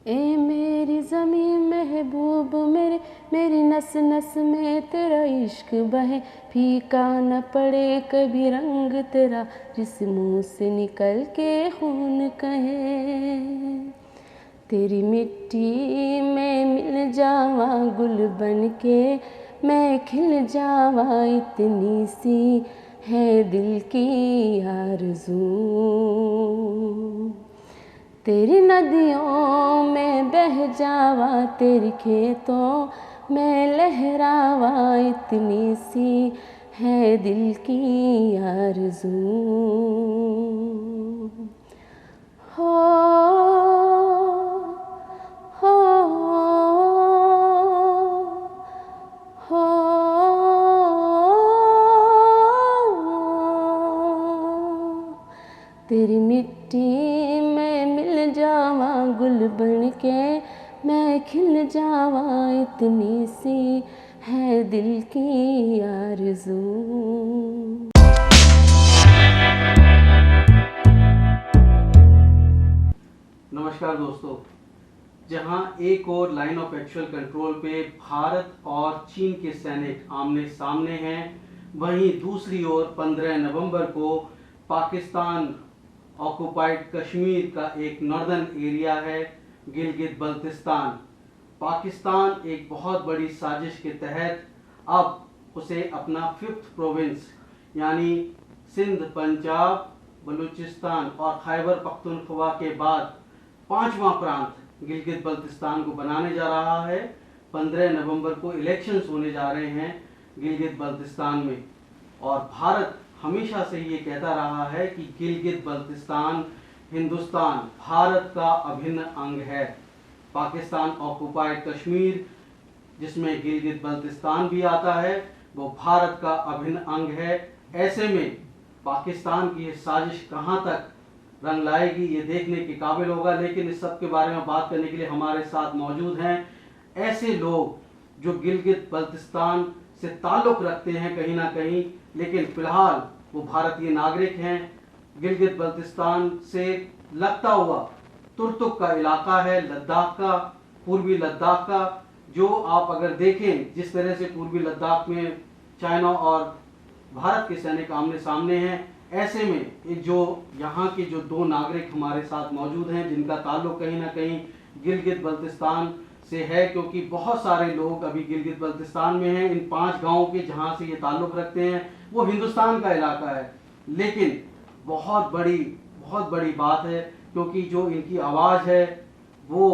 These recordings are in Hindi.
ए मेरी ज़मीं महबूब मेरे, मेरी नस नस में तेरा इश्क बहे, फीका न पड़े कभी रंग तेरा, जिस मुँह से निकल के खून कहे। तेरी मिट्टी में मिल जावा गुल बन के, मैं खिल जावा, इतनी सी है दिल की आरज़ू। तेरी नदियों में बह जावा, तेरी खेतों में लहरावा, इतनी सी है दिल की आरज़ू। हो हो हो तेरी मिट्टी में मिल जावा गुल बन के, मैं खिल जावा, इतनी सी है दिल की आरज़ू। नमस्कार दोस्तों, जहां एक और लाइन ऑफ एक्चुअल कंट्रोल पे भारत और चीन के सैनिक आमने सामने हैं, वहीं दूसरी ओर 15 नवंबर को पाकिस्तान ऑक्युपाइड कश्मीर का एक नॉर्दर्न एरिया है गिलगित बल्तिस्तान। पाकिस्तान एक बहुत बड़ी साजिश के तहत अब उसे अपना 5th प्रोविंस यानी सिंध, पंजाब, बलूचिस्तान और खैबर पख्तूनख्वा के बाद 5वां प्रांत गिलगित बल्तिस्तान को बनाने जा रहा है। 15 नवंबर को इलेक्शंस होने जा रहे हैं गिलगित बल्तिस्तान में, और भारत हमेशा से ये कहता रहा है कि गिलगित बल्तिस्तान हिंदुस्तान, भारत का अभिन्न अंग है। पाकिस्तान ऑक्युपाइड कश्मीर, जिसमें गिलगित बल्तिस्तान भी आता है, वो भारत का अभिन्न अंग है। ऐसे में पाकिस्तान की ये साजिश कहां तक रंग लाएगी ये देखने के काबिल होगा। लेकिन इस सब के बारे में बात करने के लिए हमारे साथ मौजूद हैं ऐसे लोग जो गिलगित बल्तिस्तान से ताल्लुक रखते हैं कहीं ना कहीं, लेकिन फिलहाल वो भारतीय नागरिक हैं। गिलगित बल्तिस्तान से लगता हुआ तुर्तुक का इलाका है, लद्दाख का, पूर्वी लद्दाख का, जो आप अगर देखें जिस तरह से पूर्वी लद्दाख में चाइना और भारत के सैनिक आमने सामने हैं, ऐसे में एक जो यहाँ के जो दो नागरिक हमारे साथ मौजूद हैं जिनका ताल्लुक कहीं ना कहीं गिलगित बल्तिस्तान से है, क्योंकि बहुत सारे लोग अभी गिलगित बल्तिस्तान में हैं। इन 5 गांवों के जहाँ से ये ताल्लुक रखते हैं वो हिंदुस्तान का इलाका है, लेकिन बहुत बड़ी बात है क्योंकि जो इनकी आवाज़ है वो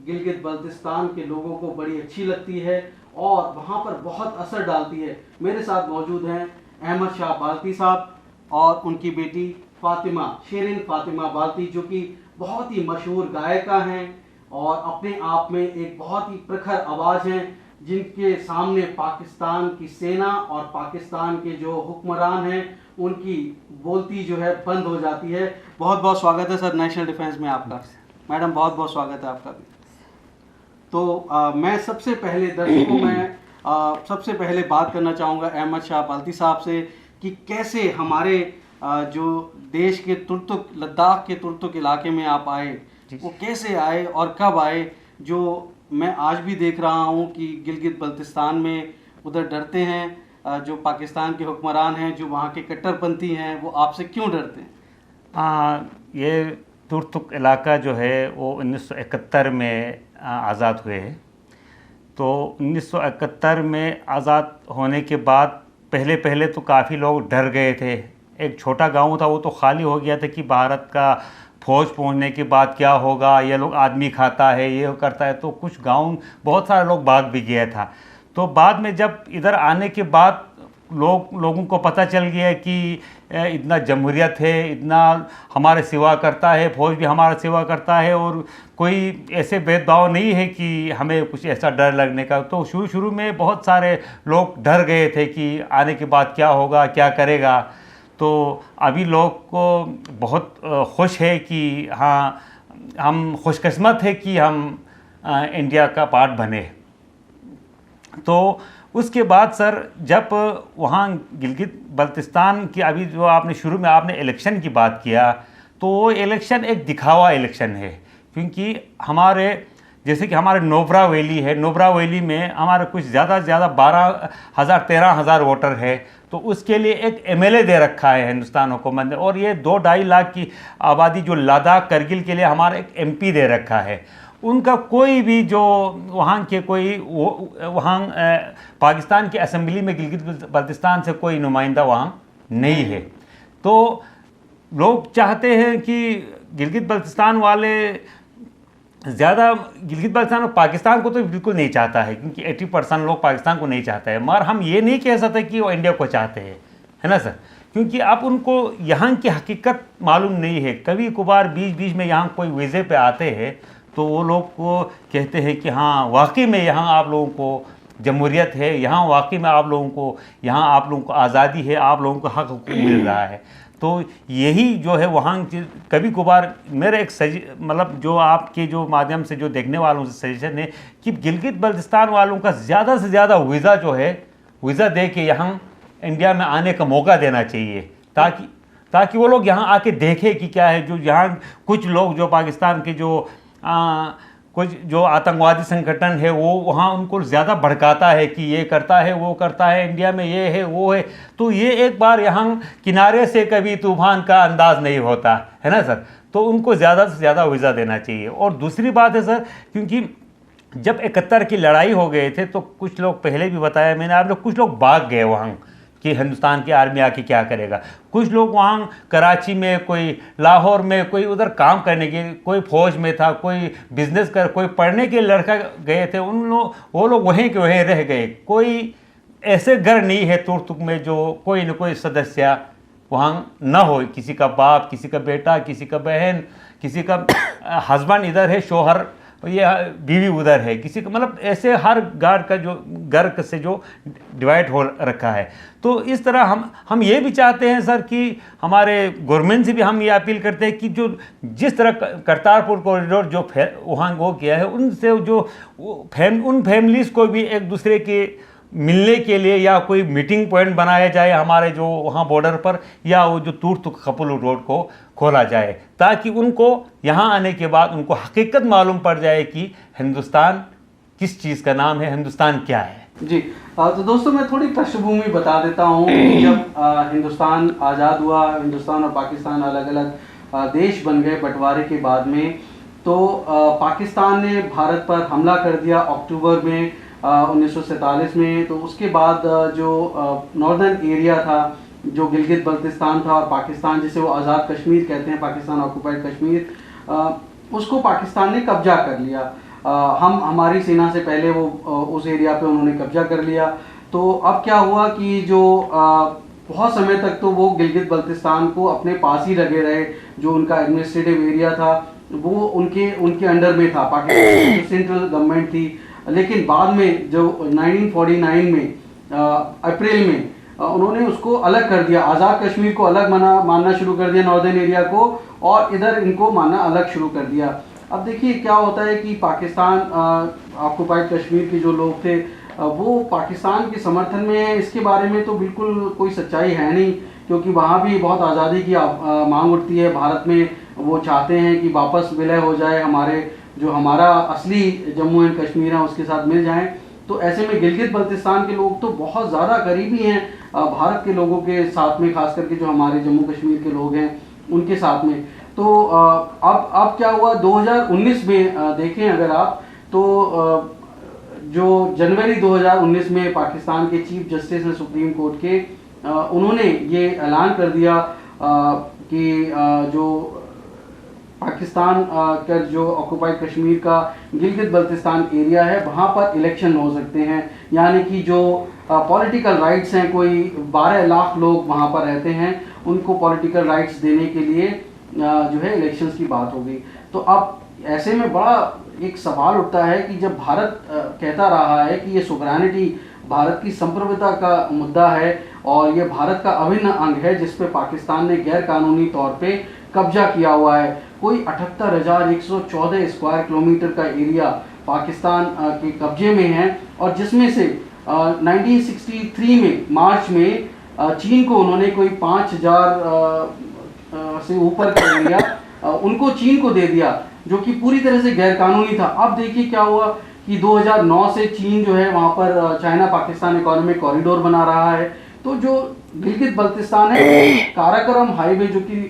गिलगित बल्तिस्तान के लोगों को बड़ी अच्छी लगती है और वहाँ पर बहुत असर डालती है। मेरे साथ मौजूद हैं अहमद शाह बाल्ती साहब और उनकी बेटी फातिमा, शेरिन फातिमा बाल्ती, जो कि बहुत ही मशहूर गायिका हैं और अपने आप में एक बहुत ही प्रखर आवाज़ हैं, जिनके सामने पाकिस्तान की सेना और पाकिस्तान के जो हुक्मरान हैं उनकी बोलती जो है बंद हो जाती है। बहुत बहुत स्वागत है सर नेशनल डिफेंस में आपका। मैडम बहुत बहुत स्वागत है आपका भी। तो मैं सबसे पहले दर्शकों में सबसे पहले बात करना चाहूँगा अहमद शाह बाल्ती साहब से कि कैसे हमारे जो देश के तुर्तुक, लद्दाख के तुर्तुक इलाके में आप आए, वो कैसे आए और कब आए। जो मैं आज भी देख रहा हूँ कि गिलगित बल्तिस्तान में उधर डरते हैं जो पाकिस्तान के हुक्मरान हैं, जो वहाँ के कट्टरपंथी हैं, वो आपसे क्यों डरते हैं? ये तुर्तुक इलाका जो है वो 1971 में आज़ाद हुए हैं। तो 1971 में आज़ाद होने के बाद पहले तो काफ़ी लोग डर गए थे। एक छोटा गांव था वो तो खाली हो गया था कि भारत का फौज पहुंचने के बाद क्या होगा, ये लोग आदमी खाता है, ये करता है, तो कुछ गांव बहुत सारे लोग भाग भी गया था। तो बाद में जब इधर आने के बाद लोगों को पता चल गया कि इतना जमहूरियत है, इतना हमारे सेवा करता है, फौज भी हमारा सेवा करता है और कोई ऐसे भेदभाव नहीं है कि हमें कुछ ऐसा डर लगने का। तो शुरू में बहुत सारे लोग डर गए थे कि आने के बाद क्या होगा, क्या करेगा। तो अभी लोग को बहुत खुश है कि हाँ, हम खुशकिस्मत है कि हम इंडिया का पार्ट बने। तो उसके बाद सर जब वहाँ गिलगित बल्तिस्तान की अभी जो आपने शुरू में आपने इलेक्शन की बात किया, तो वो इलेक्शन एक दिखावा इलेक्शन है क्योंकि हमारे जैसे कि हमारे नुब्रा वैली है, नुब्रा वैली में हमारे कुछ ज़्यादा से ज़्यादा 12,000 13,000 वोटर है, तो उसके लिए एक एमएलए दे रखा है हिंदुस्तान हुकूमत ने। और ये 2-2.5 लाख की आबादी जो लद्दाख करगिल के लिए हमारा एक एमपी दे रखा है। उनका कोई भी जो वहाँ के कोई वहाँ पाकिस्तान की असेंबली में गिलगित बल्तिस्तान से कोई नुमाइंदा वहाँ नहीं है। तो लोग चाहते हैं कि गिलगित बल्तिस्तान वाले ज़्यादा गिलगित बल्तिस्तान और पाकिस्तान को तो बिल्कुल नहीं चाहता है, क्योंकि 80% लोग पाकिस्तान को नहीं चाहते हैं। मगर हम ये नहीं कह सकते कि वो इंडिया को चाहते हैं, है ना सर, क्योंकि अब उनको यहाँ की हकीकत मालूम नहीं है। कभी कभार बीच बीच में यहाँ कोई वीज़े पे आते हैं तो वो लोग को कहते हैं कि हाँ वाकई में यहाँ आप लोगों को जमहूरियत है, यहाँ वाकई में आप लोगों को यहाँ आप लोगों को आज़ादी है, आप लोगों को हक हुकूक मिल रहा है। तो यही जो है वहाँ कभी कभार मेरा एक मतलब जो आपके जो माध्यम से जो देखने वालों से सजेशन है कि गिलगित बल्तिस्तान वालों का ज़्यादा से ज़्यादा वीज़ा जो है वीज़ा दे के यहाँ इंडिया में आने का मौका देना चाहिए, ताकि वो लोग यहाँ आके देखें कि क्या है। जो यहाँ कुछ लोग जो पाकिस्तान के जो कुछ जो आतंकवादी संगठन है वो वहाँ उनको ज़्यादा भड़काता है कि ये करता है वो करता है, इंडिया में ये है वो है। तो ये एक बार यहाँ किनारे से कभी तूफान का अंदाज़ नहीं होता है ना सर, तो उनको ज़्यादा से ज़्यादा वीज़ा देना चाहिए। और दूसरी बात है सर, क्योंकि जब 71 की लड़ाई हो गए थे तो कुछ लोग पहले भी बताया मैंने आप लोग, कुछ लोग भाग गए वहाँ कि हिंदुस्तान की आर्मी आके क्या करेगा। कुछ लोग वहाँ कराची में, कोई लाहौर में, कोई उधर काम करने के, कोई फौज में था, कोई बिजनेस कर, कोई पढ़ने के लड़का गए थे, वो लोग वहीं के वहीं रह गए। कोई ऐसे घर नहीं है तुर्तुक में जो कोई न कोई सदस्य वहाँ ना हो, किसी का बाप, किसी का बेटा, किसी का बहन, किसी का हस्बैंड इधर है, शोहर ये बीवी उधर है, किसी का मतलब ऐसे हर घर का जो घर से जो डिवाइड हो रखा है। तो इस तरह हम ये भी चाहते हैं सर कि हमारे गवर्नमेंट से भी हम ये अपील करते हैं कि जो जिस तरह करतारपुर कॉरिडोर जो वहाँ वो किया है, उनसे जो उन फैमिलीज़ को भी एक दूसरे के मिलने के लिए या कोई मीटिंग पॉइंट बनाया जाए हमारे जो वहाँ बॉर्डर पर, या वो जो तुर्तुक खपलू रोड को खोला जाए, ताकि उनको यहाँ आने के बाद उनको हकीकत मालूम पड़ जाए कि हिंदुस्तान किस चीज़ का नाम है, हिंदुस्तान क्या है। जी तो दोस्तों मैं थोड़ी पृष्ठभूमि बता देता हूँ कि जब हिंदुस्तान आज़ाद हुआ, हिंदुस्तान और पाकिस्तान अलग अलग देश बन गए बंटवारे के बाद में, तो पाकिस्तान ने भारत पर हमला कर दिया अक्टूबर में 1947 में। तो उसके बाद जो नॉर्दर्न एरिया था, जो गिलगित बल्तिस्तान था और पाकिस्तान जिसे वो आज़ाद कश्मीर कहते हैं, पाकिस्तान ऑक्युपाइड कश्मीर, उसको पाकिस्तान ने कब्जा कर लिया। हमारी सेना से पहले वो उस एरिया पे उन्होंने कब्जा कर लिया। तो अब क्या हुआ कि जो बहुत समय तक तो वो गिलगित बल्तिस्तान को अपने पास ही लगे रहे, जो उनका एडमिनिस्ट्रेटिव एरिया था वो उनके अंडर में था, पाकिस्तान की सेंट्रल गवर्नमेंट थी। लेकिन बाद में जो 1949 में अप्रैल में उन्होंने उसको अलग कर दिया, आज़ाद कश्मीर को अलग मानना शुरू कर दिया नॉर्दर्न एरिया को, और इधर इनको मानना अलग शुरू कर दिया। अब देखिए क्या होता है कि पाकिस्तान ऑक्युपाइड कश्मीर के जो लोग थे वो पाकिस्तान के समर्थन में है, इसके बारे में तो बिल्कुल कोई सच्चाई है नहीं, क्योंकि वहाँ भी बहुत आज़ादी की मांग उठती है भारत में। वो चाहते हैं कि वापस विलय हो जाए, हमारा असली जम्मू एंड कश्मीर है उसके साथ मिल जाएं। तो ऐसे में गिलगित बल्तिस्तान के लोग तो बहुत ज़्यादा करीबी हैं भारत के लोगों के साथ में, खास करके जो हमारे जम्मू कश्मीर के लोग हैं उनके साथ में। तो अब क्या हुआ 2019 में देखें अगर आप, तो जो जनवरी 2019 में पाकिस्तान के चीफ जस्टिस हैं सुप्रीम कोर्ट के, उन्होंने ये ऐलान कर दिया कि जो पाकिस्तान का जो ऑक्युपाइड कश्मीर का गिलगित बल्तिस्तान एरिया है वहाँ पर इलेक्शन हो सकते हैं, यानी कि जो पॉलिटिकल राइट्स हैं, कोई 12 लाख लोग वहाँ पर रहते हैं, उनको पॉलिटिकल राइट्स देने के लिए जो है इलेक्शंस की बात हो गई। तो अब ऐसे में बड़ा एक सवाल उठता है कि जब भारत कहता रहा है कि ये सोवरेनिटी भारत की संप्रभुता का मुद्दा है और ये भारत का अभिन्न अंग है जिस पे पाकिस्तान ने गैर कानूनी तौर पे कब्जा किया हुआ है, कोई 78,114 स्क्वायर किलोमीटर का एरिया पाकिस्तान के कब्जे में है, और जिसमें से 1963 में मार्च में चीन को उन्होंने कोई 5,000 से ऊपर का एरिया उनको चीन को दे दिया। जो कि पूरी तरह से गैरकानूनी था। अब देखिए क्या हुआ कि 2009 से चीन जो है वहाँ पर चाइना पाकिस्तान इकोनॉमिक कॉरिडोर बना रहा है। तो जो गिलगित बल्तिस्तान है, काराकोरम हाईवे जो कि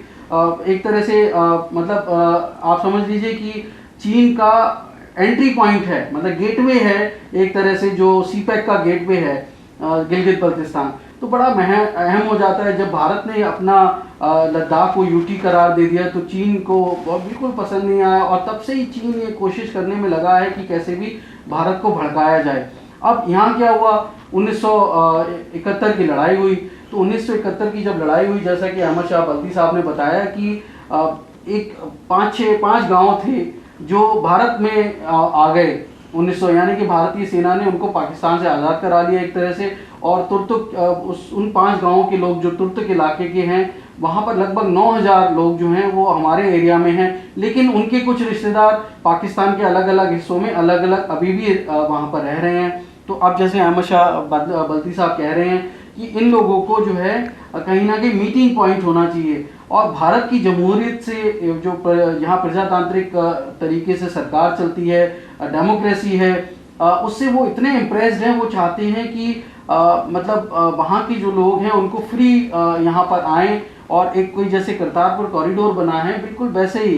एक तरह से आप समझ लीजिए कि चीन का एंट्री पॉइंट है, मतलब गेटवे है एक तरह से, जो सीपैक का गेटवे है गिलगित बल्तिस्तान। तो बड़ा अहम हो जाता है जब भारत ने अपना लद्दाख को यूटी करार दे दिया, तो चीन को बिल्कुल पसंद नहीं आया और तब से ही चीन ये कोशिश करने में लगा है कि कैसे भी भारत को भड़काया जाए। अब यहाँ क्या हुआ, 1971 की लड़ाई हुई। तो 1971 की जब लड़ाई हुई, जैसा कि अहमद शाह बल्ती साहब ने बताया कि एक 5 गांव थे जो भारत में आ गए 1900, यानी कि भारतीय सेना ने उनको पाकिस्तान से आज़ाद करा लिया एक तरह से। और तुर्तुक उन 5 गांवों के लोग जो तुर्तुक इलाके के हैं, वहाँ पर लगभग 9000 लोग जो हैं वो हमारे एरिया में हैं, लेकिन उनके कुछ रिश्तेदार पाकिस्तान के अलग अलग हिस्सों में अलग अलग अभी भी वहाँ पर रह रहे हैं। तो अब जैसे अहमद शाह बल्ती साहब कह रहे हैं कि इन लोगों को जो है कहीं ना कहीं मीटिंग पॉइंट होना चाहिए, और भारत की जमहूरियत से जो यहाँ प्रजातांत्रिक तरीके से सरकार चलती है, डेमोक्रेसी है, उससे वो इतने इम्प्रेस्ड हैं, वो चाहते हैं कि वहाँ के जो लोग हैं उनको फ्री यहाँ पर आएँ, और एक कोई जैसे करतारपुर कॉरिडोर बना है बिल्कुल वैसे ही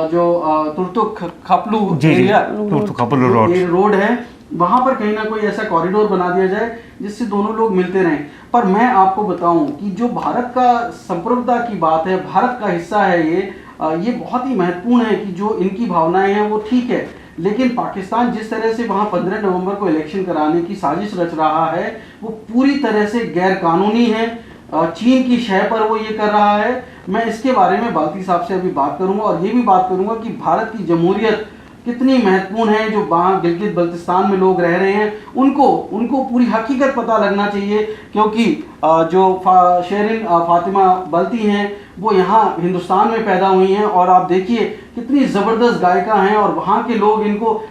जो तुर्तुक खपलू एरिया, तुर्तुक खपलू रोड है, वहाँ पर कहीं ना कोई ऐसा कॉरिडोर बना दिया जाए जिससे दोनों लोग मिलते रहें। पर मैं आपको बताऊं कि जो भारत का संप्रभुता की बात है, भारत का हिस्सा है ये बहुत ही महत्वपूर्ण है कि जो इनकी भावनाएं हैं वो ठीक है, लेकिन पाकिस्तान जिस तरह से वहाँ 15 नवंबर को इलेक्शन कराने की साजिश रच रहा है वो पूरी तरह से गैर कानूनी है। चीन की शय पर वो ये कर रहा है। मैं इसके बारे में बाल्ती साहब से अभी बात करूंगा, और ये भी बात करूंगा कि भारत की जमहूरियत कितनी महत्वपूर्ण है। जो वहाँ गिलगित बल्तिस्तान में लोग रह रहे हैं उनको पूरी हकीकत पता लगना चाहिए, क्योंकि जो शेरिन फातिमा बल्ती हैं वो यहाँ हिंदुस्तान में पैदा हुई हैं, और आप देखिए कितनी ज़बरदस्त गायिका हैं, और वहाँ के लोग इनको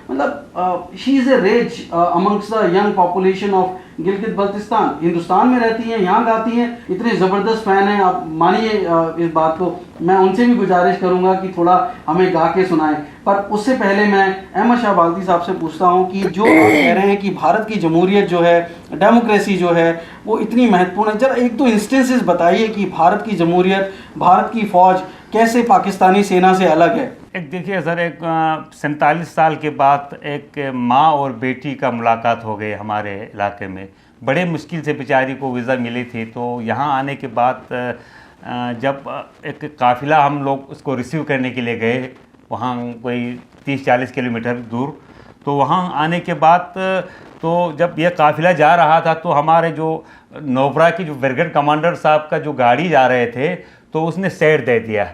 she is a rage amongst the young population of Gilgit Baltistan. Hindustan में रहती हैं, यहाँ गाती हैं, इतने ज़बरदस्त फ़ैन हैं, आप मानिए इस बात को। मैं उनसे भी गुजारिश करूँगा कि थोड़ा हमें गा के सुनाएं। पर उससे पहले मैं अहमद शाह बाल्ती साहब से पूछता हूँ कि जो आप कह रहे हैं कि भारत की जमहूरियत जो है, डेमोक्रेसी जो है वो इतनी महत्वपूर्ण है, जरा एक दो इंस्टेंसेस बताइए कि भारत की जमहूरियत, भारत की फ़ौज कैसे पाकिस्तानी सेना से अलग है। एक देखिए सर, एक 47 साल के बाद एक माँ और बेटी का मुलाकात हो गई हमारे इलाके में। बड़े मुश्किल से बेचारी को वीज़ा मिली थी, तो यहाँ आने के बाद जब एक काफ़िला हम लोग उसको रिसीव करने के लिए गए, वहाँ कोई 30-40 किलोमीटर दूर, तो वहाँ आने के बाद तो जब यह काफ़िला जा रहा था तो हमारे जो नोबरा की जो ब्रिगेड कमांडर साहब का जो गाड़ी जा रहे थे, तो उसने साइड दे दिया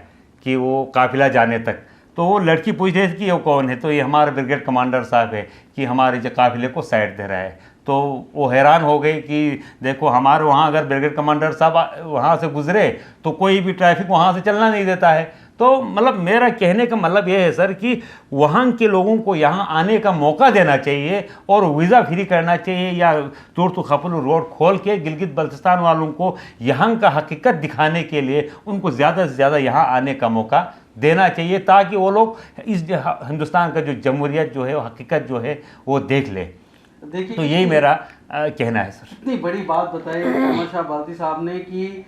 कि वो काफ़िला जाने तक। तो वो लड़की पूछ रही थी कि वो कौन है, तो ये हमारे ब्रिगेड कमांडर साहब है कि हमारे जो काफ़िले को साइड दे रहा है। तो वो हैरान हो गई कि देखो हमारे वहाँ अगर ब्रिगेड कमांडर साहब वहाँ से गुजरे तो कोई भी ट्रैफिक वहाँ से चलना नहीं देता है। तो मेरा कहने का मतलब ये है सर कि वहाँ के लोगों को यहाँ आने का मौका देना चाहिए और वीज़ा फ्री करना चाहिए, या तुर्तुक खपलू रोड खोल के गिलगित बल्तिस्तान वालों को यहाँ का हकीकत दिखाने के लिए उनको ज़्यादा से ज़्यादा यहाँ आने का मौका देना चाहिए, ताकि वो लोग इस हिंदुस्तान का जो जमहूरियत जो है, वो हकीकत जो है वो देख ले। देखिए, तो यही मेरा कहना है सर। इतनी बड़ी बात बताई अहमद शाह बाल्ती साहब ने कि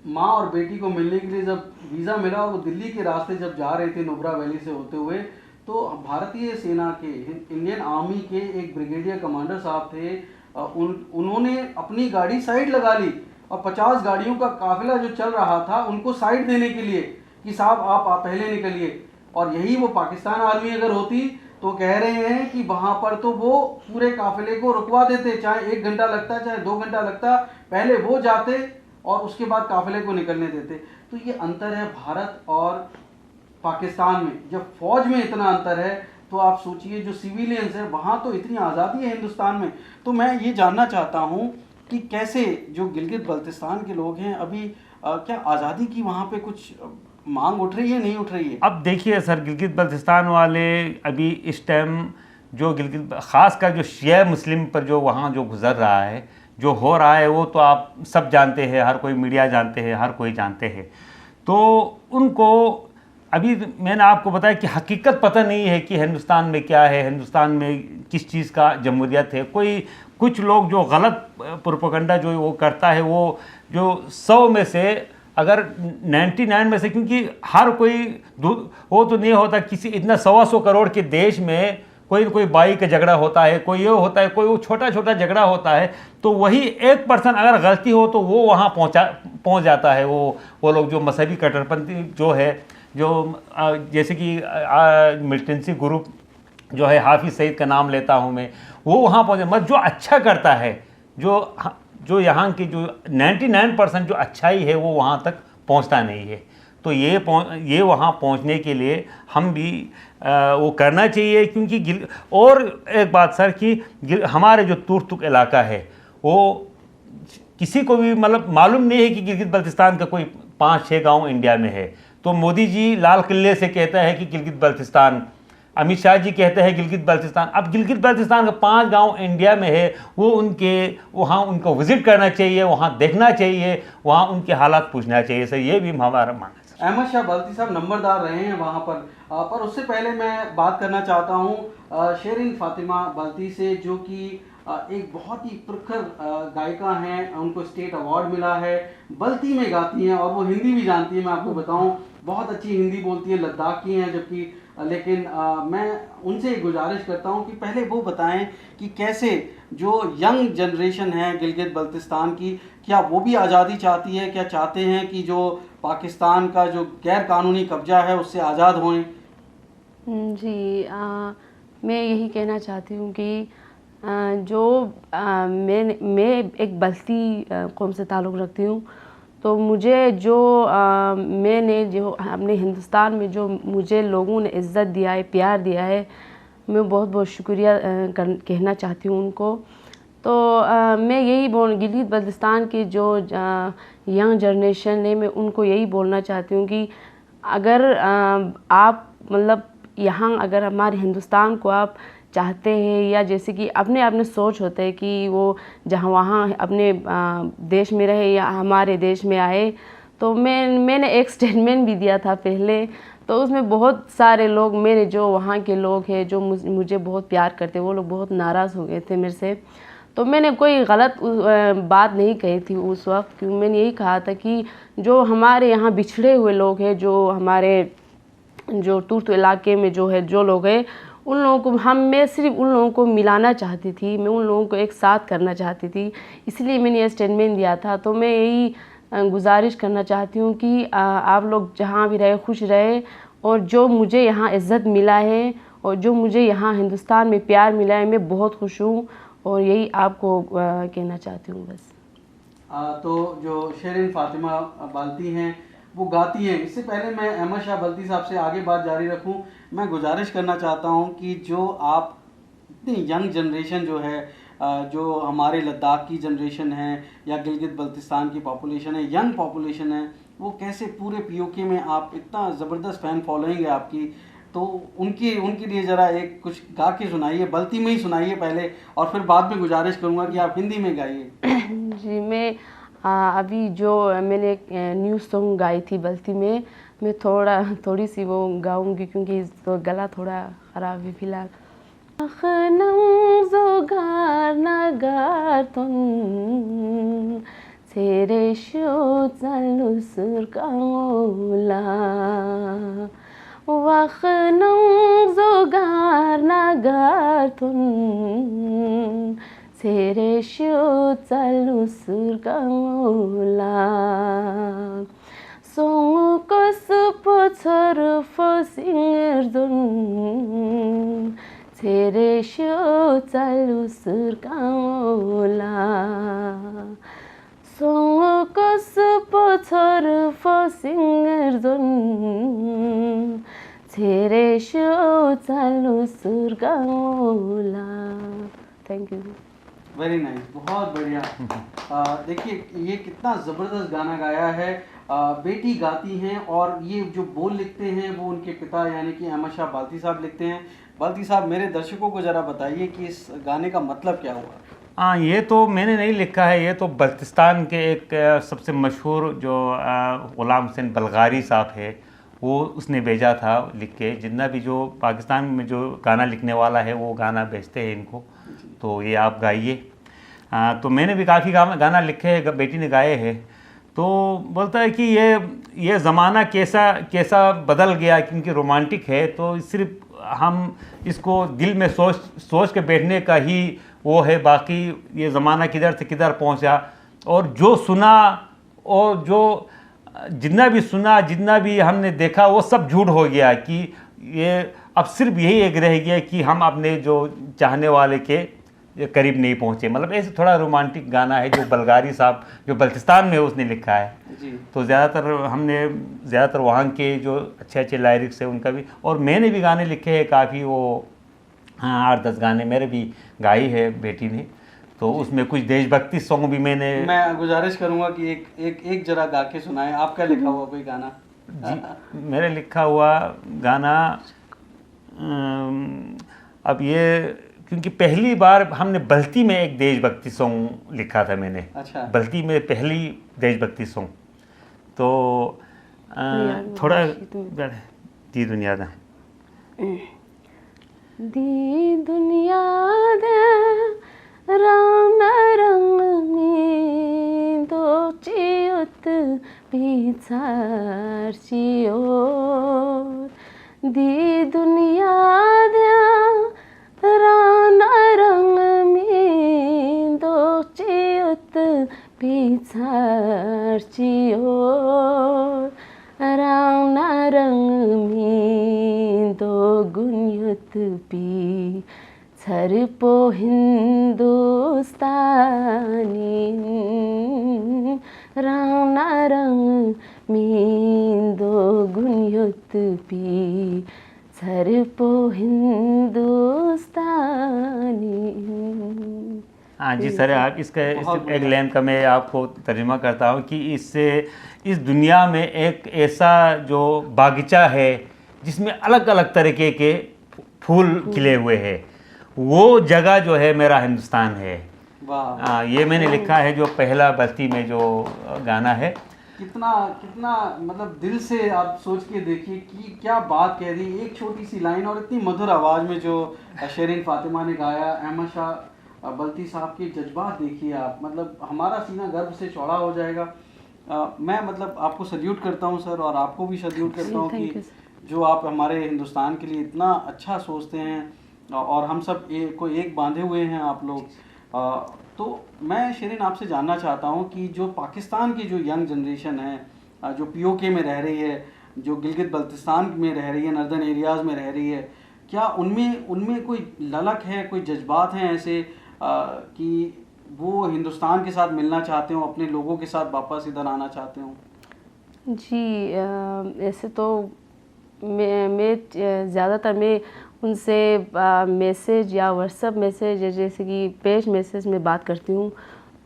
माँ और बेटी को मिलने के लिए जब वीज़ा मिला और वो दिल्ली के रास्ते जब जा रहे थे नुब्रा वैली से होते हुए, तो भारतीय सेना के, इंडियन आर्मी के एक ब्रिगेडियर कमांडर साहब थे, उन्होंने अपनी गाड़ी साइड लगा ली और 50 गाड़ियों का काफिला जो चल रहा था उनको साइड देने के लिए कि साहब आप पहले निकलिए। और यही वो पाकिस्तान आर्मी अगर होती तो कह रहे हैं कि वहाँ पर तो वो पूरे काफिले को रुकवा देते, चाहे 1 घंटा लगता चाहे 2 घंटा लगता, पहले वो जाते और उसके बाद काफिले को निकलने देते। तो ये अंतर है भारत और पाकिस्तान में। जब फौज में इतना अंतर है तो आप सोचिए जो सिविलियंस है वहाँ तो इतनी आज़ादी है हिंदुस्तान में। तो मैं ये जानना चाहता हूँ कि कैसे जो गिलगित बल्तिस्तान के लोग हैं अभी क्या आज़ादी की वहाँ पे कुछ मांग उठ रही है, नहीं उठ रही है? अब देखिए सर, गिलगित बल्तिस्तान वाले अभी इस टाइम जो गिलगित ख़ास कर जो शिया मुस्लिम पर जो वहाँ जो गुजर रहा है, जो हो रहा है, वो तो आप सब जानते हैं, हर कोई मीडिया जानते हैं, हर कोई जानते हैं। तो उनको अभी मैंने आपको बताया कि हकीकत पता नहीं है कि हिंदुस्तान में क्या है, हिंदुस्तान में किस चीज़ का जमहूरियत है। कुछ लोग जो गलत प्रोपेगेंडा जो वो करता है, वो जो 100 में से अगर 99 में से, क्योंकि हर कोई वो तो नहीं होता, किसी इतना 100 करोड़ के देश में कोई न कोई बाई का झगड़ा होता है, कोई ये होता है, कोई वो छोटा छोटा झगड़ा होता है, तो वही 1% अगर गलती हो तो वो वहाँ पहुँच जाता है। वो लोग जो मजहबी कट्टरपंथी जो है, जो जैसे कि मिलिटेंसी ग्रुप जो है, हाफिज सईद का नाम लेता हूँ मैं, वो वहाँ पहुँचे। मत जो अच्छा करता है, जो यहाँ की जो 99% जो अच्छाई है वो वहाँ तक पहुँचता नहीं है। तो ये वहाँ पहुँचने के लिए हम भी वो करना चाहिए, क्योंकि और एक बात सर कि हमारे जो तुर्तुक इलाका है, वो किसी को भी मतलब मालूम नहीं है कि गिलगित बल्तिस्तान का कोई 5-6 गांव इंडिया में है। तो मोदी जी लाल किले से कहता है कि गिलगित बल्तिस्तान, अमित शाह जी कहते हैं गिलगित बल्तिस्तान। अब गिलगित बल्तिस्तान का 5 गांव इंडिया में है, वो वहाँ उनको विजिट करना चाहिए, वहाँ देखना चाहिए, वहाँ उनके हालात पूछना चाहिए सर। ये भी हमारा मांग है। अहमद शाह बल्ती साहब नंबरदार रहे हैं वहाँ पर उससे पहले मैं बात करना चाहता हूँ शेरिन फातिमा बल्ती से, जो कि एक बहुत ही प्रखर गायिका हैं। उनको स्टेट अवार्ड मिला है, बल्ती में गाती हैं और वो हिंदी भी जानती हैं। मैं आपको बताऊं, बहुत अच्छी हिंदी बोलती है, लद्दाख की हैं जबकि। लेकिन मैं उनसे गुजारिश करता हूं कि पहले वो बताएं कि कैसे जो यंग जनरेशन है गिलगित बल्तिस्तान की, क्या वो भी आज़ादी चाहती है, क्या चाहते हैं कि जो पाकिस्तान का जो गैर कानूनी कब्जा है उससे आज़ाद होएं? जी, मैं यही कहना चाहती हूँ कि मैं एक बल्ती कौम से ताल्लुक़ रखती हूँ। तो मुझे मैंने जो अपने हिंदुस्तान में जो मुझे लोगों ने इज़्ज़त दिया है, प्यार दिया है, मैं बहुत बहुत शुक्रिया कहना चाहती हूँ उनको। तो मैं यही गिलगित बल्तिस्तान के जो यंग जनरेशन है, मैं उनको यही बोलना चाहती हूँ कि अगर आप मतलब यहाँ अगर हमारे हिंदुस्तान को आप चाहते हैं, या जैसे कि अपने सोच होते हैं कि वो जहाँ वहाँ अपने देश में रहे या हमारे देश में आए, तो मैंने एक स्टेटमेंट भी दिया था पहले। तो उसमें बहुत सारे लोग, मेरे जो वहाँ के लोग हैं जो मुझे बहुत प्यार करते, वो लोग बहुत नाराज़ हो गए थे मेरे से। तो मैंने कोई गलत बात नहीं कही थी उस वक्त, क्योंकि मैंने यही कहा था कि जो हमारे यहाँ बिछड़े हुए लोग हैं, जो हमारे जो तुर्त इलाके में जो लोग हैं, उन लोगों को मैं सिर्फ उन लोगों को मिलाना चाहती थी, मैं उन लोगों को एक साथ करना चाहती थी, इसलिए मैंने ये स्टेटमेंट दिया था। तो मैं यही गुजारिश करना चाहती हूँ कि आप लोग जहाँ भी रहे खुश रहे, और जो मुझे यहाँ इज़्ज़त मिला है और जो मुझे यहाँ हिंदुस्तान में प्यार मिला है, मैं बहुत खुश हूँ, और यही आपको कहना चाहती हूँ बस। तो जो शेरिन फातिमा बाल्ती हैं वो गाती हैं। इससे पहले मैं अहमद शाह बल्ती साहब से आगे बात जारी रखूं, मैं गुजारिश करना चाहता हूं कि जो आप इतनी यंग जनरेशन जो है, जो हमारे लद्दाख की जनरेशन है या गिलगित बल्तिस्तान की पॉपुलेशन है, यंग पॉपुलेशन है, वो कैसे पूरे पीओके में आप इतना ज़बरदस्त फ़ैन फॉलोइंग है आपकी, तो उनके लिए ज़रा एक कुछ गा के सुनाइए, बल्ती में ही सुनाइए पहले, और फिर बाद में गुजारिश करूँगा कि आप हिंदी में गाइए। जी, मैं अभी जो मैंने एक न्यू सॉन्ग गाई थी बल्ती में, मैं थोड़ी सी वो गाऊंगी, क्योंकि तो गला थोड़ा ख़राब है फ़िलहाल। जोगार नगार तुन सेरे शो चालू सुर कांगोला, वखनम जोगार नगार तुन सेरे शो चालू सुर कांगोला, सोंग को सुपोछर फोसिंगर दुन सेरे शो चालू सुर कांगोला, सोंग को सुपोछर फोसिंगर दुन सेरे शो चालू सुर कांगोला। Thank you. वेरी नाइस, बहुत बढ़िया। देखिए ये कितना ज़बरदस्त गाना गाया है। बेटी गाती हैं और ये जो बोल लिखते हैं वो उनके पिता यानी कि अहमद शाह बाल्ती साहब लिखते हैं। बाल्ती साहब, मेरे दर्शकों को ज़रा बताइए कि इस गाने का मतलब क्या हुआ? हाँ, ये तो मैंने नहीं लिखा है, ये तो बल्तिस्तान के एक सबसे मशहूर जो ग़ुलाम हुसैन बल्गारी साहब है, वो उसने भेजा था लिख के। जितना भी जो पाकिस्तान में जो गाना लिखने वाला है वो गाना भेजते हैं इनको, तो ये आप गाइए। तो मैंने भी काफ़ी गाना लिखे हैं, बेटी ने गाए हैं। तो बोलता है कि ये ज़माना कैसा कैसा बदल गया, क्योंकि रोमांटिक है तो सिर्फ हम इसको दिल में सोच के बैठने का ही वो है, बाकी ये ज़माना किधर से किधर पहुंचा। और जो सुना और जो जितना भी सुना, जितना भी हमने देखा, वो सब झूठ हो गया कि ये अब सिर्फ यही एक रह गया कि हम अपने जो चाहने वाले के करीब नहीं पहुंचे। मतलब ऐसे थोड़ा रोमांटिक गाना है जो बलगारी साहब जो बल्तिस्तान में उसने लिखा है जी। तो ज़्यादातर वहाँ के जो अच्छे अच्छे लायरिक्स है उनका भी, और मैंने भी गाने लिखे हैं काफ़ी, वो हाँ 8-10 गाने मेरे भी गाई है बेटी ने। तो उसमें कुछ देशभक्ति सॉन्ग भी मैं गुजारिश करूंगा कि एक जरा गा के सुनाएं। आपका लिखा हुआ कोई गाना? जी मेरे लिखा हुआ गाना अब ये, क्योंकि पहली बार हमने बल्ती में एक देशभक्ति सॉन्ग लिखा था मैंने। अच्छा। बल्ती में पहली देशभक्ति सॉन्ग, तो थोड़ा दी दुनिया दा दी दुनिया दे रंग रंग में दो चियुत पिछाड़ चियोर, दी दुनिया दे रंग रंग में दो चियुत पिछाड़ चियोर, रंग रंग में दो गुनियत पी छर पो हिंदुस्तानी, रंग रंग में दो गुनियत पी छर पो हिंदुस्तानी। हाँ जी सर, आप इसका एक लाइन का मैं आपको तर्जुमा करता हूँ कि इससे इस दुनिया में एक ऐसा जो बागीचा है जिसमें अलग अलग तरीके के फूल खिले हुए हैं, वो जगह जो है मेरा हिंदुस्तान है। वाह। ये मैंने लिखा है जो पहला बस्ती में जो गाना है। कितना मतलब दिल से आप सोच के देखिए कि क्या बात कह रही, एक छोटी सी लाइन और इतनी मधुर आवाज़ में जो शेरिन फातिमा ने गाया। अहमद शाह बल्ती साहब के जज्बात देखिए आप, मतलब हमारा सीना गर्व से चौड़ा हो जाएगा। मैं मतलब आपको सल्यूट करता हूँ सर, और आपको भी सल्यूट करता हूँ कि जो आप हमारे हिंदुस्तान के लिए इतना अच्छा सोचते हैं और हम सब को एक बांधे हुए हैं आप लोग। तो मैं शेरिन आपसे जानना चाहता हूँ कि जो पाकिस्तान की जो यंग जनरेशन है जो पीओके में रह रही है, जो गिलगित बल्तिस्तान में रह रही है, नर्दर्न एरियाज़ में रह रही है, क्या उनमें कोई ललक है, कोई जज्बात हैं ऐसे कि वो हिंदुस्तान के साथ मिलना चाहते हो, अपने लोगों के साथ वापस इधर आना चाहते हो? जी ऐसे तो मैं ज़्यादातर मैं उनसे मैसेज या व्हाट्सएप मैसेज जैसे कि पेज मैसेज में बात करती हूँ,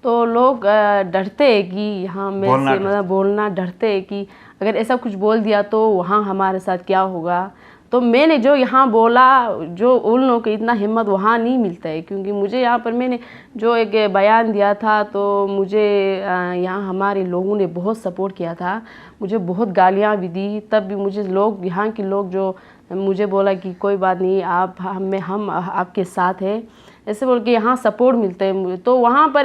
तो लोग डरते हैं कि यहाँ मैं से मतलब बोलना डरते हैं कि अगर ऐसा कुछ बोल दिया तो वहाँ हमारे साथ क्या होगा। तो मैंने जो यहाँ बोला, जो उन लोगों को इतना हिम्मत वहाँ नहीं मिलता है, क्योंकि मुझे यहाँ पर मैंने जो एक बयान दिया था तो मुझे यहाँ हमारे लोगों ने बहुत सपोर्ट किया था, मुझे बहुत गालियाँ भी दी, तब भी मुझे लोग यहाँ के लोग जो मुझे बोला कि कोई बात नहीं, आप हम आपके साथ हैं, ऐसे बोल के यहाँ सपोर्ट मिलते हैं मुझे। तो वहाँ पर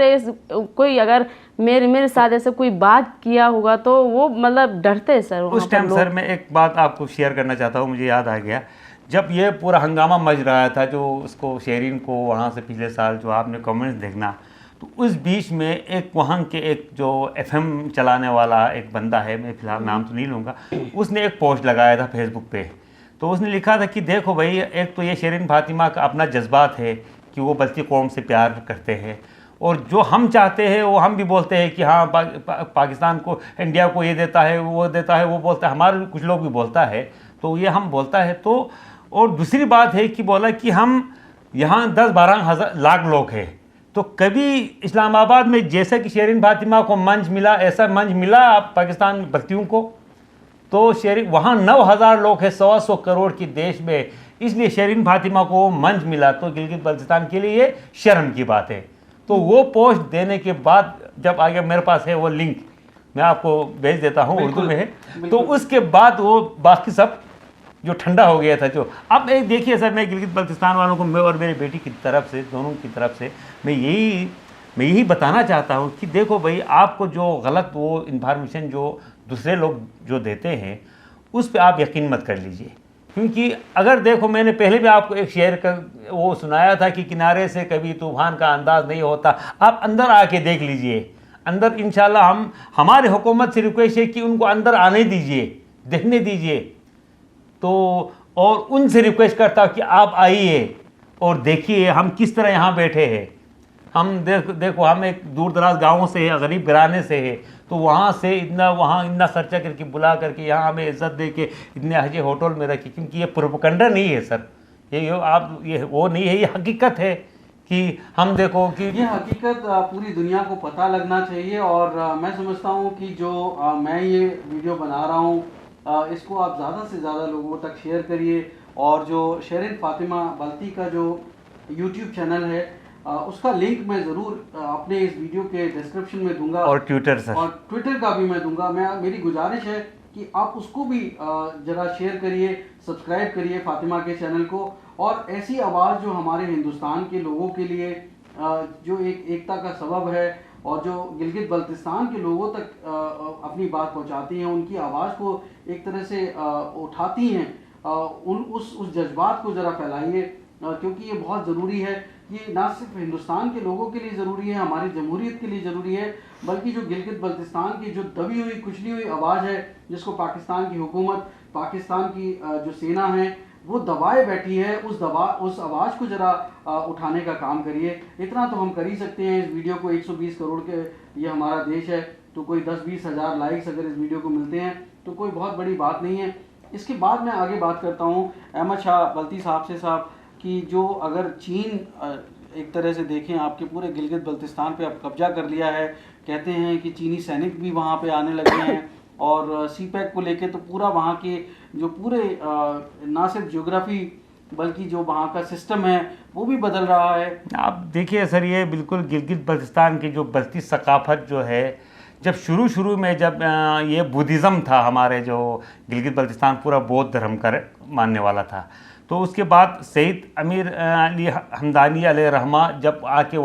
कोई अगर मेरे साथ ऐसे कोई बात किया होगा तो वो मतलब डरते हैं सर। उस टाइम सर मैं एक बात आपको शेयर करना चाहता हूँ, मुझे याद आ गया जब ये पूरा हंगामा मच रहा था, जो उसको शेरिन को वहाँ से पिछले साल जो आपने कमेंट्स देखना, तो उस बीच में एक वहाँ के एक जो FM चलाने वाला एक बंदा है, मैं फ़िलहाल नाम तो नहीं लूँगा, उसने एक पोस्ट लगाया था फेसबुक पे। तो उसने लिखा था कि देखो भाई, एक तो ये शेरिन फातिमा का अपना जज्बात है कि वो बल्ती कौम से प्यार करते हैं, और जो हम चाहते हैं वो हम भी बोलते हैं कि हाँ पाकिस्तान को, इंडिया को ये देता है, वो देता है, वो बोलता है, हमारे कुछ लोग भी बोलता है, तो ये हम बोलता है। तो और दूसरी बात है कि बोला कि हम यहाँ 10-12 लाख लोग हैं, तो कभी इस्लामाबाद में जैसे कि शेरिन फातिमा को मंच मिला, ऐसा मंच मिला आप पाकिस्तान बल्तियों को? तो शेरिन वहाँ 9,000 लोग हैं 100 करोड़ की देश में, इसलिए शेरिन फातिमा को मंच मिला, तो गिलगित बल्तिस्तान के लिए ये शर्म की बात है। तो वो पोस्ट देने के बाद जब आगे मेरे पास है वो लिंक, मैं आपको भेज देता हूँ, उर्दू में है। तो बिल्कुल। उसके बाद वो बाकी सब जो ठंडा हो गया था जो। अब एक देखिए सर, मैं गिलगित बल्तिस्तान वालों को, मैं और मेरी बेटी की तरफ से, दोनों की तरफ से मैं यही बताना चाहता हूँ कि देखो भाई, आपको जो गलत वो इन्फॉर्मेशन जो दूसरे लोग जो देते हैं उस पर आप यकीन मत कर लीजिए। क्योंकि अगर देखो, मैंने पहले भी आपको एक शेर का वो सुनाया था कि किनारे से कभी तूफान का अंदाज नहीं होता। आप अंदर आके देख लीजिए, अंदर इंशाल्लाह हमारे हुकूमत से रिक्वेस्ट है कि उनको अंदर आने दीजिए, देखने दीजिए। तो और उनसे रिक्वेस्ट करता हूँ कि आप आइए और देखिए हम किस तरह यहाँ बैठे हैं। हम देखो हम एक दूर दराज गाँवों से है, गरीब घराने से है, तो वहाँ से वहाँ इतना खर्चा करके बुला करके यहाँ हमें इज्जत दे के इतने अच्छे होटल में रखी। क्योंकि ये प्रोपेगेंडा नहीं है सर, ये वो नहीं है, ये हकीकत है कि हम देखो कि ये हकीकत पूरी दुनिया को पता लगना चाहिए। और मैं समझता हूँ कि जो मैं ये वीडियो बना रहा हूँ, इसको आप ज़्यादा से ज़्यादा लोगों तक शेयर करिए। और जो शेरिन फातिमा बल्ती का जो यूट्यूब चैनल है, उसका लिंक मैं ज़रूर अपने इस वीडियो के डिस्क्रिप्शन में दूंगा, और ट्विटर सर, और ट्विटर का भी मैं दूंगा। मेरी गुजारिश है कि आप उसको भी ज़रा शेयर करिए, सब्सक्राइब करिए फातिमा के चैनल को। और ऐसी आवाज़ जो हमारे हिंदुस्तान के लोगों के लिए जो एक एकता का सबब है, और जो गिलगित बल्तिस्तान के लोगों तक अपनी बात पहुंचाती हैं, उनकी आवाज़ को एक तरह से उठाती हैं, उस जज्बात को ज़रा फैलाइए, क्योंकि ये बहुत ज़रूरी है। ये ना सिर्फ हिंदुस्तान के लोगों के लिए ज़रूरी है, हमारी जमहूरियत के लिए ज़रूरी है, बल्कि जो गिलगित बल्तिस्तान की जो दबी हुई कुचली हुई आवाज़ है, जिसको पाकिस्तान की हुकूमत, पाकिस्तान की जो सेना है वो दबाए बैठी है, उस आवाज़ को ज़रा उठाने का काम करिए। इतना तो हम कर ही सकते हैं। इस वीडियो को 120 करोड़ के, ये हमारा देश है, तो कोई 10-20 हज़ार लाइक्स अगर इस वीडियो को मिलते हैं तो कोई बहुत बड़ी बात नहीं है। इसके बाद मैं आगे बात करता हूँ अहमद शाह बल्ती साहब से कि जो अगर चीन एक तरह से देखें, आपके पूरे गिलगित बल्तिस्तान पे अब कब्जा कर लिया है, कहते हैं कि चीनी सैनिक भी वहाँ पे आने लगे हैं, और सीपैक को लेके तो पूरा वहाँ के जो पूरे ना सिर्फ ज्योग्राफी बल्कि जो वहाँ का सिस्टम है वो भी बदल रहा है। आप देखिए सर, ये बिल्कुल गिलगित बल्तिस्तान की जो बल्ती सकाफत जो है, जब शुरू में जब ये बुद्धिज़्म था, हमारे जो गिलगित बल्तिस्तान पूरा बौद्ध धर्म का मानने वाला था, तो उसके बाद सईद अमीर अली हमदानी अलैहि रहमा जब आके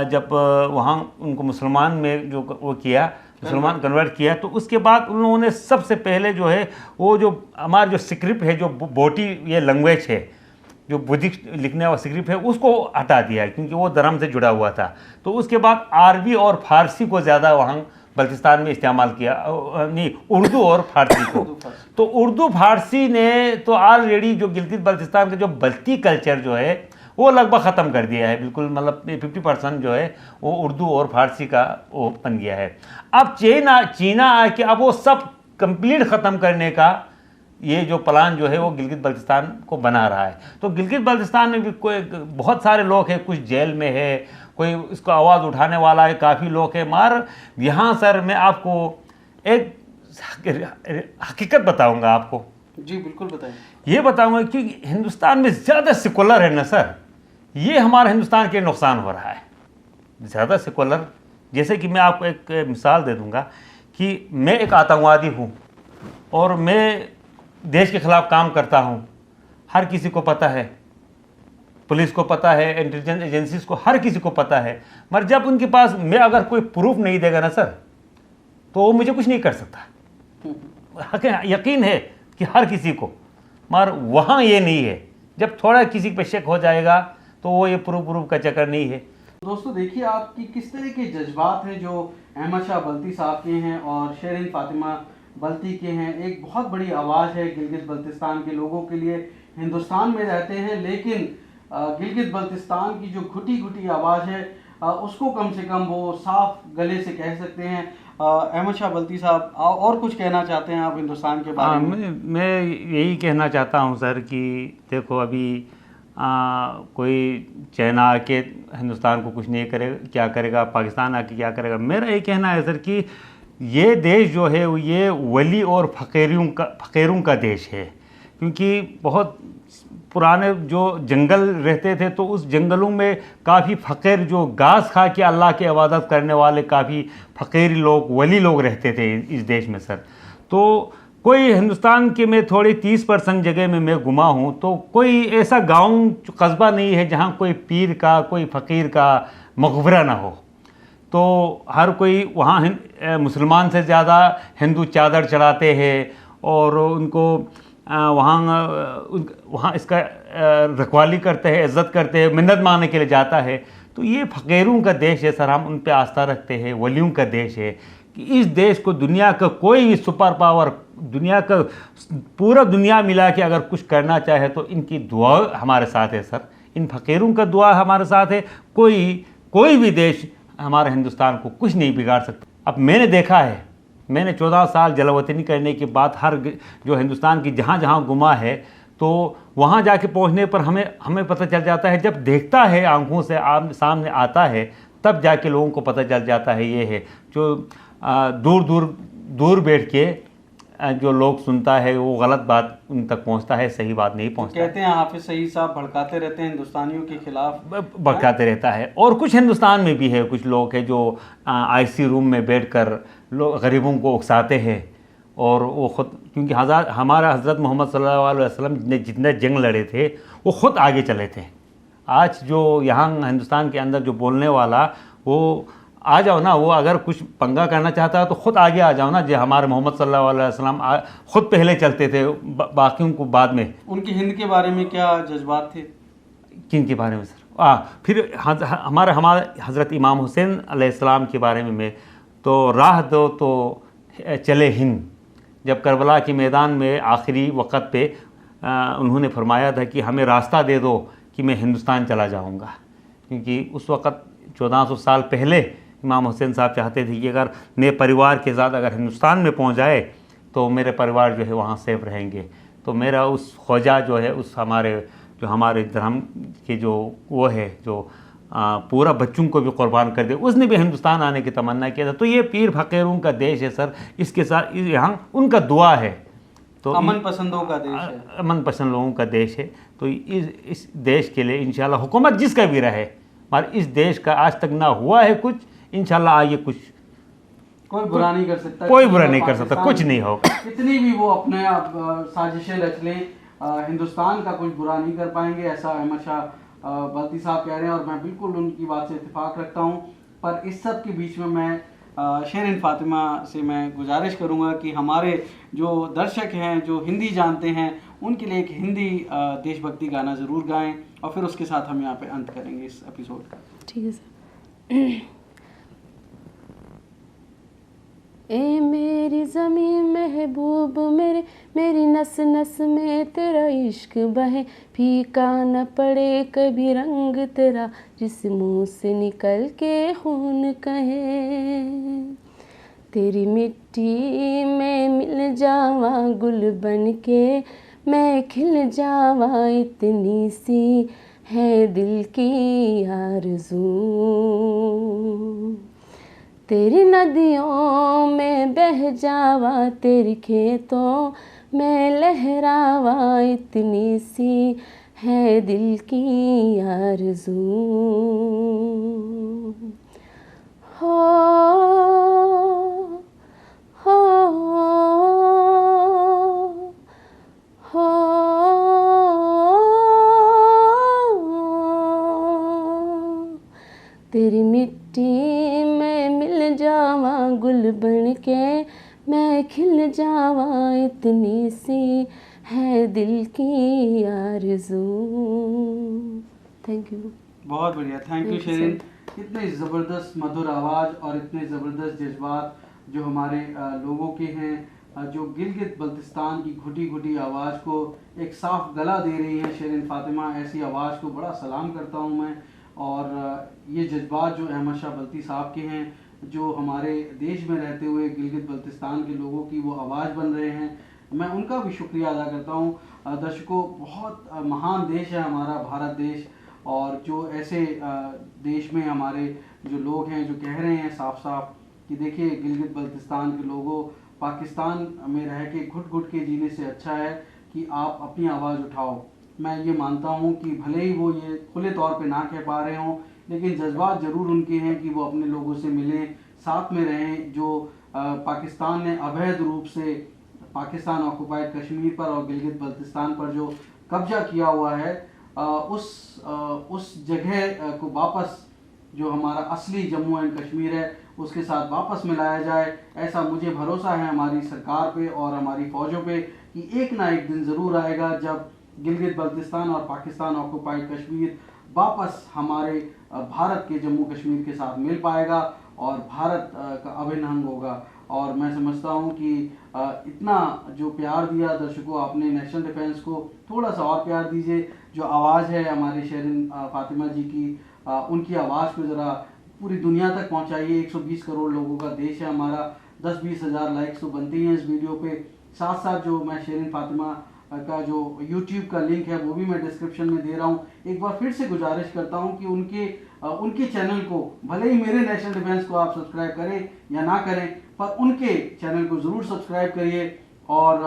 जब वहाँ उनको मुसलमान में जो वो किया, मुसलमान कन्वर्ट किया, तो उसके बाद उन लोगों ने सबसे पहले जो है वो जो हमारा जो स्क्रिप्ट है, जो बोटी ये लैंग्वेज है, जो बुद्धिस्ट लिखने वाला स्क्रिप्ट है, उसको हटा दिया क्योंकि वो धर्म से जुड़ा हुआ था। तो उसके बाद अरबी और फारसी को ज़्यादा वहाँ बल्तिस्तान में इस्तेमाल किया, नहीं उर्दू और फारसी को। तो उर्दू फारसी ने तो ऑलरेडी जो गिलगित बल्तिस्तान का जो बल्ती कल्चर जो है वो लगभग ख़त्म कर दिया है, बिल्कुल मतलब 50% जो है वो उर्दू और फारसी का वो बन गया है। अब चीना आके अब वो सब कंप्लीट ख़त्म करने का ये जो प्लान जो है वो गिलगित बल्तिस्तान को बना रहा है। तो गिलगित बल्तिस्तान में भी कोई बहुत सारे लोग हैं, कुछ जेल में है, कोई इसको आवाज़ उठाने वाला है, काफ़ी लोग हैं। मगर यहाँ सर मैं आपको एक हकीकत बताऊँगा आपको। जी बिल्कुल बताएं। ये बताऊँगा कि हिंदुस्तान में ज़्यादा सेकुलर है ना सर, ये हमारा हिंदुस्तान के नुकसान हो रहा है, ज़्यादा सेकुलर। जैसे कि मैं आपको एक मिसाल दे दूँगा कि मैं एक आतंकवादी हूँ और मैं देश के ख़िलाफ़ काम करता हूँ, हर किसी को पता है, पुलिस को पता है, इंटेलिजेंस एजेंसीज को, हर किसी को पता है। मगर जब उनके पास मैं अगर कोई प्रूफ नहीं देगा ना सर, तो वो मुझे कुछ नहीं कर सकता। यकीन है कि हर किसी को, मगर वहाँ ये नहीं है। जब थोड़ा किसी पे शक हो जाएगा तो वो ये प्रूफ का चक्कर नहीं है। दोस्तों देखिए आपकी किस तरह के जज्बात हैं जो अहमद शाह बल्ती साहब के हैं और शेरिन फातिमा बल्ती के हैं। एक बहुत बड़ी आवाज़ है गिलगित बल्तिस्तान के लोगों के लिए, हिंदुस्तान में रहते हैं, लेकिन गिलगित बल्तिस्तान की जो घुटी आवाज़ है उसको कम से कम वो साफ गले से कह सकते हैं। अहमद शाह बल्ती साहब और कुछ कहना चाहते हैं आप हिंदुस्तान के बारे में? मैं यही कहना चाहता हूँ सर कि देखो अभी कोई चाइना आके हिंदुस्तान को कुछ नहीं करेगा, क्या करेगा, पाकिस्तान आके क्या करेगा। मेरा ये कहना है सर कि ये देश जो है ये वली और फ़कीरों का देश है, क्योंकि बहुत पुराने जो जंगल रहते थे तो उस जंगलों में काफ़ी फ़कीर जो घास खा के अल्लाह की इबादत करने वाले काफ़ी फ़कीर लोग वली लोग रहते थे इस देश में सर। तो कोई हिंदुस्तान के में थोड़ी 30% जगह में मैं घुमा हूँ तो कोई ऐसा गांव कस्बा नहीं है जहाँ कोई पीर का कोई फ़कीर का मकबरा ना हो। तो हर कोई वहाँ मुसलमान से ज़्यादा हिंदू चादर चढ़ाते हैं और उनको वहाँ इसका रखवाली करते हैं, इज़्ज़त करते हैं, मिन्नत मांगने के लिए जाता है। तो ये फ़कीरों का देश है सर, हम उन पे आस्था रखते हैं, वलियों का देश है कि इस देश को दुनिया का कोई भी सुपर पावर, दुनिया का पूरा दुनिया मिला के अगर कुछ करना चाहे तो इनकी दुआ हमारे साथ है सर, इन फ़कीरों का दुआ हमारे साथ है। कोई भी देश हमारे हिंदुस्तान को कुछ नहीं बिगाड़ सकता। अब मैंने देखा है, मैंने 14 साल जलावतनी करने के बाद हर जो हिंदुस्तान की जहाँ जहाँ घुमा है तो वहाँ जाके पहुँचने पर हमें पता चल जाता है, जब देखता है आंखों से सामने आता है तब जाके लोगों को पता चल जाता है ये है जो दूर बैठ के जो लोग सुनता है वो गलत बात उन तक पहुंचता है, सही बात नहीं पहुंचता। कहते हैं हाफिज सईद साहब भड़काते रहते हैं हिंदुस्तानियों के खिलाफ, भड़काते रहता है। और कुछ हिंदुस्तान में भी है, कुछ लोग हैं जो आईसी रूम में बैठकर लोग गरीबों को उकसाते हैं और वो ख़ुद, क्योंकि हमारा हज़रत मोहम्मद सल्लल्लाहु अलैहि वसल्लम ने जितने जंग लड़े थे वो ख़ुद आगे चले थे। आज जो यहाँ हिंदुस्तान के अंदर जो बोलने वाला वो आ जाओ ना, वो अगर कुछ पंगा करना चाहता है तो ख़ुद आगे आ जाओ ना। जो हमारे मोहम्मद सल्लल्लाहु अलैहि वसल्लम ख़ुद पहले चलते थे, बाकियों को बाद में। उनकी हिंद के बारे में क्या जज्बात थे? किन के बारे में सर? फिर हमारे हज़रत इमाम हुसैन अलैहिस्सलाम के बारे में तो राह दो तो चले हिंद। जब करबला के मैदान में आखिरी वक़्त पे उन्होंने फरमाया था कि हमें रास्ता दे दो कि मैं हिंदुस्तान चला जाऊंगा, क्योंकि उस वक़्त 1400 साल पहले इमाम हुसैन साहब चाहते थे कि अगर मेरे परिवार के साथ अगर हिंदुस्तान में पहुंच जाए तो मेरे परिवार जो है वहाँ सेफ रहेंगे। तो मेरा उस ख्वाजा जो है, उस हमारे धर्म के जो वो है जो पूरा बच्चों को भी कुर्बान कर दे, उसने भी हिंदुस्तान आने की तमन्ना किया था। तो ये पीर फ़कीरों का देश है सर, इसके साथ यहाँ उनका दुआ है। तो अमन पसंदों का देश है, अमन पसंद लोगों का देश है। तो इस देश के लिए इंशाल्लाह हुकूमत जिसका भी रहे, मगर इस देश का आज तक ना हुआ है कुछ, इंशाल्लाह आगे कुछ कोई बुरा नहीं कर सकता, कोई बुरा नहीं कर सकता, कुछ नहीं होगा। इतनी भी वो अपने साजिशें रच लें, हिंदुस्तान का कुछ बुरा नहीं कर पाएंगे, ऐसा अहमद शाह बल्ती साहब कह रहे हैं और मैं बिल्कुल उनकी बात से इत्तेफाक रखता हूँ। पर इस सब के बीच में मैं शेरिन फातिमा से मैं गुजारिश करूँगा कि हमारे जो दर्शक हैं जो हिंदी जानते हैं उनके लिए एक हिंदी देशभक्ति गाना ज़रूर गाएं और फिर उसके साथ हम यहाँ पे अंत करेंगे इस एपिसोड का। ठीक है सर। ए मेरी ज़मीं महबूब मेरी नस नस में तेरा इश्क बहे, फीका न पड़े कभी रंग तेरा, जिस मुँह से निकल के खून कहे। तेरी मिट्टी में मिल जावा गुल बन के, मैं खिल जावा, इतनी सी है दिल की आरज़ू। तेरी नदियों में बह जावा, तेरी खेतों में लहरावा, इतनी सी है दिल की आरज़ू। हो तेरी मिट्टी में मिल जावा गुल बन के, मैं खिल जावा, इतनी सी है दिल की आरज़ू। Thank you. बहुत बढ़िया, थैंक यू शेरिन। इतने ज़बरदस्त मधुर आवाज़ और इतने ज़बरदस्त जज्बात जो हमारे लोगों के हैं, जो गिलगित बल्तिस्तान की घुटी घुटी आवाज़ को एक साफ गला दे रही है शेरिन फातिमा। ऐसी आवाज़ को बड़ा सलाम करता हूँ मैं। और ये जज्बात जो अहमद शाह बल्ती साहब के हैं, जो हमारे देश में रहते हुए गिलगित बल्तिस्तान के लोगों की वो आवाज़ बन रहे हैं, मैं उनका भी शुक्रिया अदा करता हूँ। दर्शकों, बहुत महान देश है हमारा भारत देश, और जो ऐसे देश में हमारे जो लोग हैं जो कह रहे हैं साफ साफ कि देखिए गिलगित बल्तिस्तान के लोगों, पाकिस्तान में रह के घुट घुट के जीने से अच्छा है कि आप अपनी आवाज़ उठाओ। मैं ये मानता हूँ कि भले ही वो ये खुले तौर पे ना कह पा रहे हों, लेकिन जज्बात ज़रूर उनके हैं कि वो अपने लोगों से मिलें, साथ में रहें। जो पाकिस्तान ने अवैध रूप से पाकिस्तान ऑक्युपाइड कश्मीर पर और गिलगित बल्तिस्तान पर जो कब्जा किया हुआ है, उस जगह को वापस, जो हमारा असली जम्मू एंड कश्मीर है, उसके साथ वापस मिलाया जाए। ऐसा मुझे भरोसा है हमारी सरकार पे और हमारी फ़ौजों पे कि एक ना एक दिन ज़रूर आएगा जब गिलगित बल्तिस्तान और पाकिस्तान ऑक्युपाइड कश्मीर वापस हमारे भारत के जम्मू कश्मीर के साथ मिल पाएगा और भारत का अभिन्न अंग होगा। और मैं समझता हूँ कि इतना जो प्यार दिया दर्शकों आपने नेशनल डिफेंस को, थोड़ा सा और प्यार दीजिए। जो आवाज़ है हमारी शेरिन फातिमा जी की, उनकी आवाज़ को ज़रा पूरी दुनिया तक पहुँचाइए। 120 करोड़ लोगों का देश है हमारा, 10-20 हज़ार लाइक्स तो बनते ही हैं इस वीडियो पे। साथ साथ जो मैं शेरिन फातिमा का जो YouTube का लिंक है वो भी मैं डिस्क्रिप्शन में दे रहा हूँ। एक बार फिर से गुजारिश करता हूँ कि उनके चैनल को, भले ही मेरे नेशनल डिफेंस को आप सब्सक्राइब करें या ना करें, पर उनके चैनल को ज़रूर सब्सक्राइब करिए। और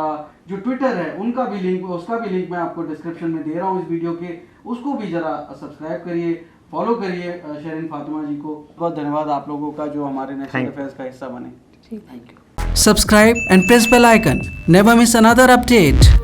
जो ट्विटर है उनका भी लिंक, उसका भी लिंक मैं आपको डिस्क्रिप्शन में दे रहा हूँ इस वीडियो के, उसको भी ज़रा सब्सक्राइब करिए, फॉलो करिए शेरिन फातिमा जी को। बहुत धन्यवाद आप लोगों का जो हमारे नेशनल डिफेंस का हिस्सा बने। जी, thank you. Subscribe and press bell icon. Never miss another update.